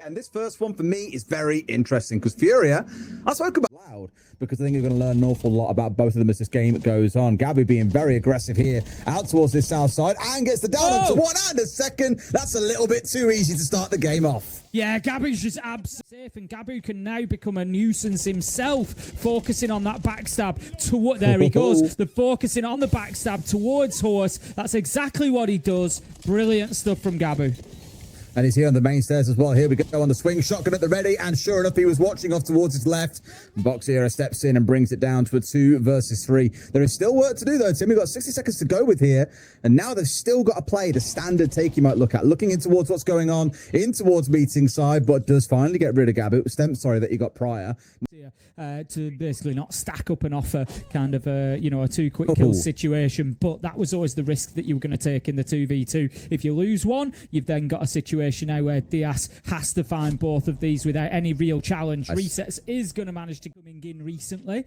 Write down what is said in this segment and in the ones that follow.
And this first one for me is very interesting because Furia, I spoke about loud because I think you're going to learn an awful lot about both of them as this game goes on. Gabu being very aggressive here out towards this south side and gets the down to one and a second. That's a little bit too easy to start the game off. Yeah, Gabu's just absolutely safe, and Gabu can now become a nuisance himself, focusing on that backstab. There he goes. The focusing on the backstab towards Horse. That's exactly what he does. Brilliant stuff from Gabu. And he's here on the main stairs as well. Here we go on the swing, shotgun at the ready, and sure enough, he was watching off towards his left. Boxera steps in and brings it down to a 2 versus 3. There is still work to do though, Tim. We've got 60 seconds to go with here, and now they've still got to play the standard take you might look at, looking in towards what's going on, in towards meeting side, but does finally get rid of Gabu. Sorry that he got prior. To basically not stack up and offer kind of a, you know, a 2 quick kill situation, but that was always the risk that you were going to take in the 2v2. If you lose one, you've then got a situation now where Diaz has to find both of these without any real challenge. Resets is going to manage to come in recently,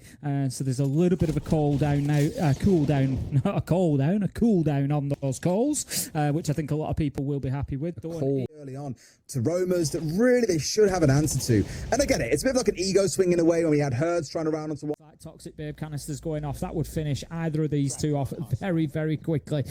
so there's a little bit of a cool down now, not a cool down, a cool down on those calls, which I think a lot of people will be happy with. Early on to Romas that really they should have an answer to. And I get it, it's a bit like an ego swing in a way when we had Herds trying to round onto one. Toxic Babe canisters going off, that would finish either of these two off very, very quickly.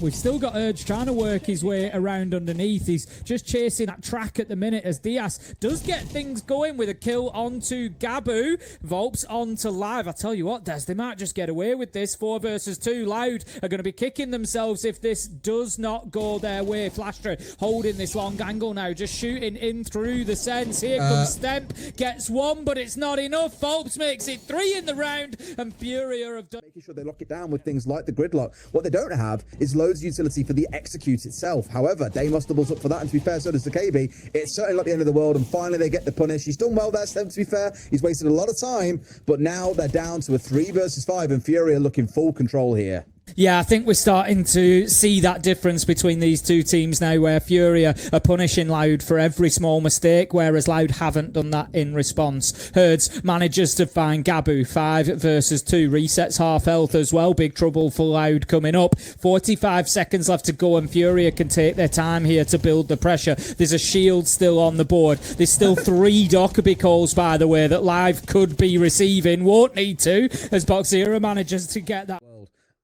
We've still got Urge trying to work his way around underneath. He's just chasing that track at the minute as Diaz does get things going with a kill onto Gabu. Volps onto Live. I tell you what, Des, they might just get away with this. 4 versus 2. Loud are going to be kicking themselves if this does not go their way. Flashtra holding this long angle now, just shooting in through the sense. Here comes Stemp, gets one, but it's not enough. Volps makes it 3 in the round, and Furia have done... Making sure they lock it down with things like the gridlock. What they don't have is loads of utility for the execute itself. However, Damos doubles up for that, and to be fair, so does the KB. It's certainly not the end of the world, and finally they get the punish. He's done well there, Stemp, to be fair. He's wasted a lot of time, but now they're down to a 3 versus 5, and Furia looking full control here. Yeah, I think we're starting to see that difference between these two teams now, where Furia are punishing Loud for every small mistake, whereas Loud haven't done that in response. Herds manages to find Gabu. 5 versus 2. Resets half health as well. Big trouble for Loud coming up. 45 seconds left to go, and Furia can take their time here to build the pressure. There's a shield still on the board. There's still 3 Dockerby calls, by the way, that Live could be receiving. Won't need to, as Boxera manages to get that.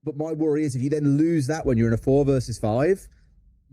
But my worry is if you then lose that when you're in a 4 versus 5,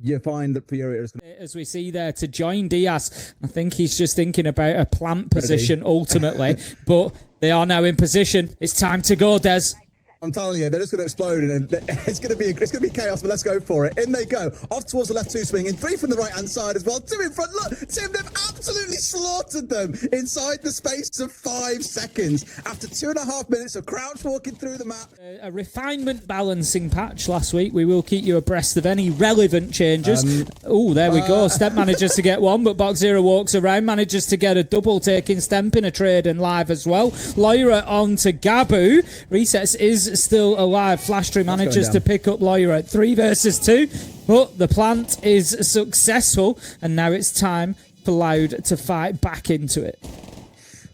you find that Furia is going to... As we see there, to join Diaz, I think he's just thinking about a plant position ultimately, but they are now in position. It's time to go, Des. I'm telling you, they're just going to explode, and it's going to be chaos. But let's go for it. In they go, off towards the left 2 swinging, 3 from the right hand side as well. 2 in front. Look, Tim, they've absolutely slaughtered them inside the space of 5 seconds after 2.5 minutes of crouch walking through the map. A refinement balancing patch last week. We will keep you abreast of any relevant changes. Oh, there we go. Stemp manages to get one, but Boxera walks around, manages to get a double, taking Stemp in a trade and Live as well. Loira on to Gabu. Resets is still alive. Flashtree manages to pick up Loira at 3 versus 2, but the plant is successful, and now it's time for Loud to fight back into it.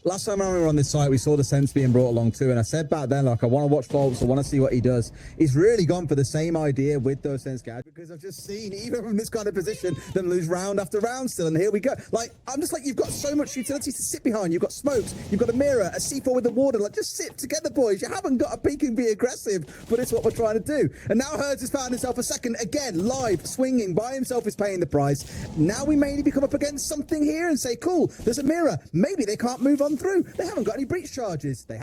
Last time we were on this site, we saw the sense being brought along too, and I said back then, like, I want to watch Volps, I want to see what he does. He's really gone for the same idea with those sense gadgets, because I've just seen, even from this kind of position, them lose round after round still, and here we go. Like, I'm just like, you've got so much utility to sit behind. You've got smokes, you've got a mirror, a C4 with the warden. Like, just sit together, boys. You haven't got to peek and be aggressive, but it's what we're trying to do. And now Herds has found himself a second, again, live, swinging by himself, is paying the price. Now we may come up against something here and say, cool, there's a mirror. Maybe they can't move on through. They haven't got any breach charges. They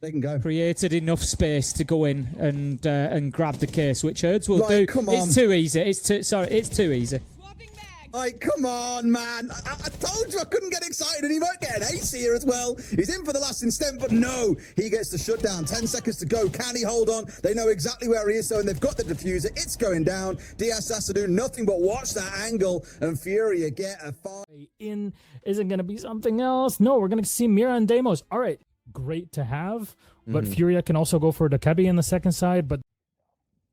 can go. Created enough space to go in and grab the case, which Herds will do. Come on. It's too easy. It's too easy. Like, come on, man. I told you I couldn't get excited, and he might get an ace here as well. He's in for the last instant, but no. He gets the shutdown. 10 seconds to go. Can he hold on? They know exactly where he is, so, and they've got the diffuser. It's going down. Diaz has to do nothing but watch that angle, and Furia get a 5. Is it going to be something else? No, we're going to see Mira and Damos. All right, great to have, but Furia can also go for the Kebi in the second side, but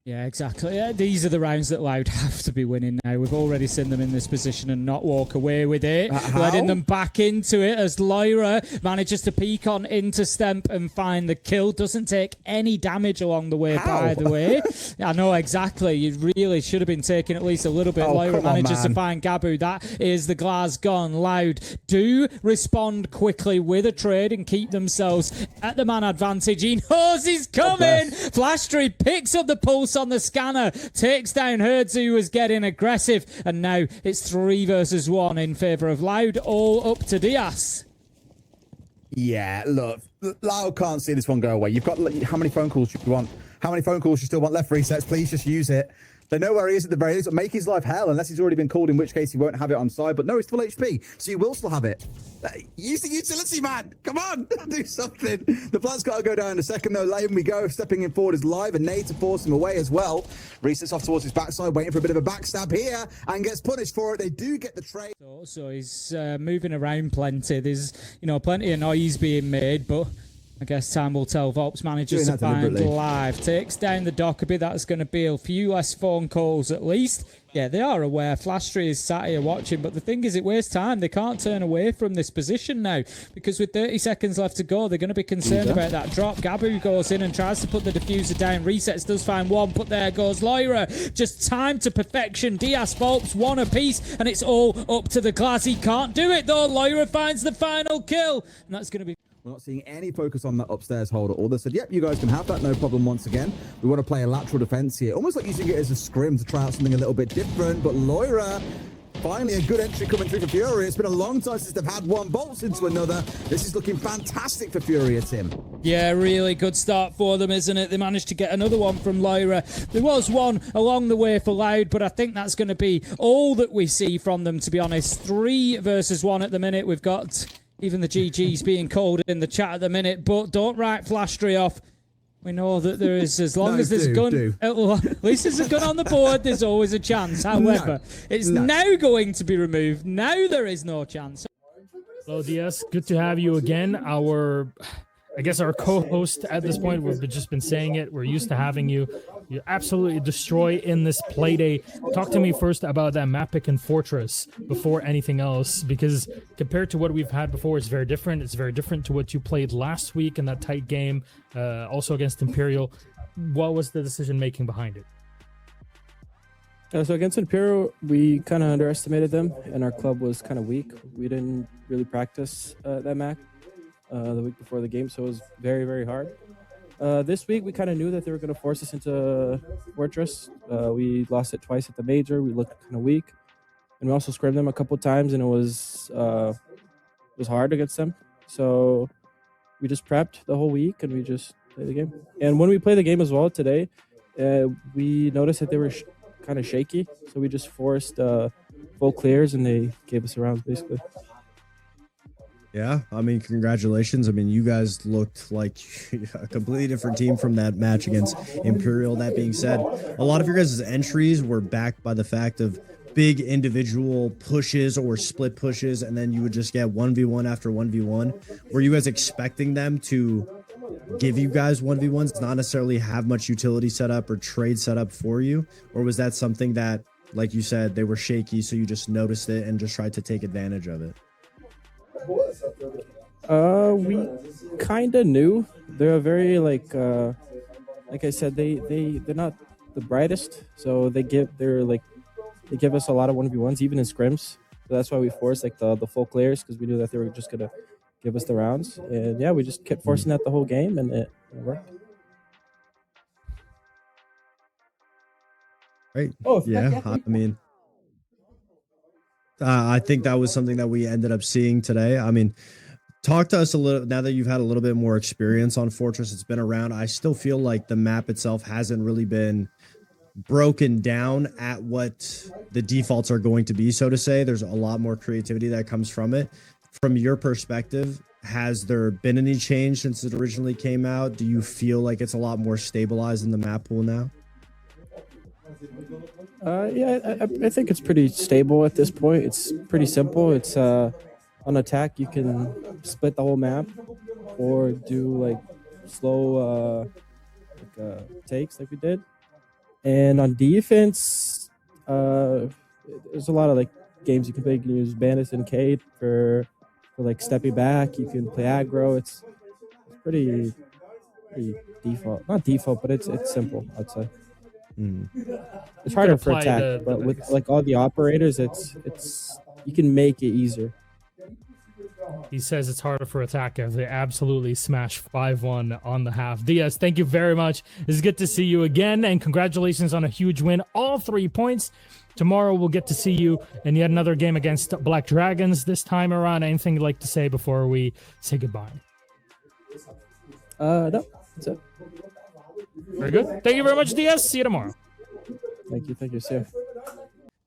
Yeah, exactly. Yeah, these are the rounds that Loud have to be winning now. We've already seen them in this position and not walk away with it. Letting them back into it as Lyra manages to peek on into Stemp and find the kill. Doesn't take any damage along the way, by the way. I know, exactly. You really should have been taking at least a little bit. Lyra manages to find Gabu. That is the glass gone. Loud do respond quickly with a trade and keep themselves at the man advantage. He knows he's coming. Flashtree picks up the pulse on the scanner, takes down Hertz, who was getting aggressive, and now it's 3 versus 1 in favor of Loud, all up to Diaz. Yeah, look, Loud can't see this one go away. You've got, how many phone calls do you want? How many phone calls do you still want left? Resets, please just use it. They know where he is at the very least. Make his life hell, unless he's already been called, in which case he won't have it on side. But no, he's full HP, so you will still have it. Use the utility, man. Come on, do something. The plant's got to go down in a second, though. Lane we go. Stepping in forward is Live, and nade to force him away as well. Resets off towards his backside, waiting for a bit of a backstab here, and gets punished for it. They do get the trade. So he's moving around plenty. There's, plenty of noise being made, but I guess time will tell. Vops manages to find Live. Takes down the Dockerby. That's going to be a few less phone calls at least. Yeah, they are aware. Flashtree is sat here watching, but the thing is, it wastes time. They can't turn away from this position now, because with 30 seconds left to go, they're going to be concerned about that drop. Gabu goes in and tries to put the diffuser down. Resets, does find one, but there goes Lyra. Just time to perfection. Diaz, Volps, one apiece, and it's all up to the glass. He can't do it, though. Lyra finds the final kill, and that's going to be... We're not seeing any focus on that upstairs hold at all. They said, yep, you guys can have that, no problem once again. We want to play a lateral defense here. Almost like using it as a scrim to try out something a little bit different. But Lyra, finally a good entry coming through for Furia. It's been a long time since they've had one bolts into another. This is looking fantastic for Furia, Tim. Yeah, really good start for them, isn't it? They managed to get another one from Lyra. There was one along the way for Loud, but I think that's going to be all that we see from them, to be honest. 3 versus 1 at the minute. We've got... even the GG's being called in the chat at the minute, but don't write Flashtree off. We know that there is, as long as there's gun, at least there's a gun on the board, there's always a chance. However, it's now going to be removed. Now there is no chance. Hello, DS. Good to have you again. I guess our co-host at this point, we've just been saying it. We're used to having you. You absolutely destroy in this play day. Talk to me first about that map pick in Fortress before anything else, because compared to what we've had before, it's very different. It's very different to what you played last week in that tight game, also against Imperial. What was the decision making behind it? So against Imperial, we kind of underestimated them, and our club was kind of weak. We didn't really practice that map the week before the game, so it was very, very hard. This week, we kind of knew that they were going to force us into Fortress. We lost it twice at the major. We looked kind of weak, and we also scrimmed them a couple times, and it was hard against them. So we just prepped the whole week, and we just played the game. And when we played the game as well today, we noticed that they were kind of shaky, so we just forced full clears, and they gave us a round basically. Yeah, I mean, congratulations. I mean, you guys looked like a completely different team from that match against Imperial. That being said, a lot of your guys' entries were backed by the fact of big individual pushes or split pushes, and then you would just get 1v1 after 1v1. Were you guys expecting them to give you guys 1v1s, not necessarily have much utility set up or trade set up for you? Or was that something that, like you said, they were shaky, so you just noticed it and just tried to take advantage of it? We kind of knew. They're a very like I said, they're not the brightest, so they give us a lot of 1v1s even in scrims. So that's why we forced like the full clears, because we knew that they were just gonna give us the rounds. And yeah, we just kept forcing that the whole game, and it worked. Right. Oh yeah, I mean, I think that was something that we ended up seeing today. I mean, talk to us a little, now that you've had a little bit more experience on Fortress, it's been around. I still feel like the map itself hasn't really been broken down at what the defaults are going to be, so to say. There's a lot more creativity that comes from it. From your perspective, has there been any change since it originally came out? Do you feel like it's a lot more stabilized in the map pool now? Yeah, I think it's pretty stable at this point. It's pretty simple. It's on attack, you can split the whole map or do like slow takes like we did. And on defense, there's a lot of like games you can play. You can use Bandits and Cade for like stepping back. You can play aggro. It's pretty default. Not default, but it's simple, I'd say. It's harder for apply attack, but with like all the operators, it's you can make it easier. He says it's harder for attack as they absolutely smash 5-1 on the half. Diaz, thank you very much. It's good to see you again, and congratulations on a huge win. All 3 points. Tomorrow we'll get to see you in yet another game against Black Dragons this time around. Anything you'd like to say before we say goodbye? No, that's it. Very good. Thank you very much, Diaz. See you tomorrow. Thank you. See you.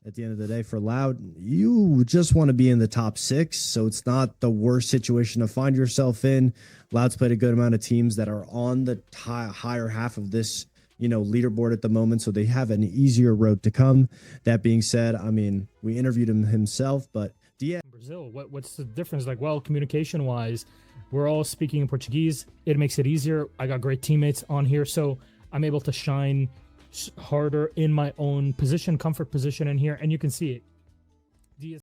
At the end of the day, for Loud, you just want to be in the top 6, so it's not the worst situation to find yourself in. Loud's played a good amount of teams that are on the higher half of this, leaderboard at the moment, so they have an easier road to come. That being said, I mean, we interviewed him himself, but Brazil, what's the difference? Like, well, communication-wise, we're all speaking in Portuguese. It makes it easier. I got great teammates on here, so I'm able to shine harder in my own position, comfort position in here, and you can see it.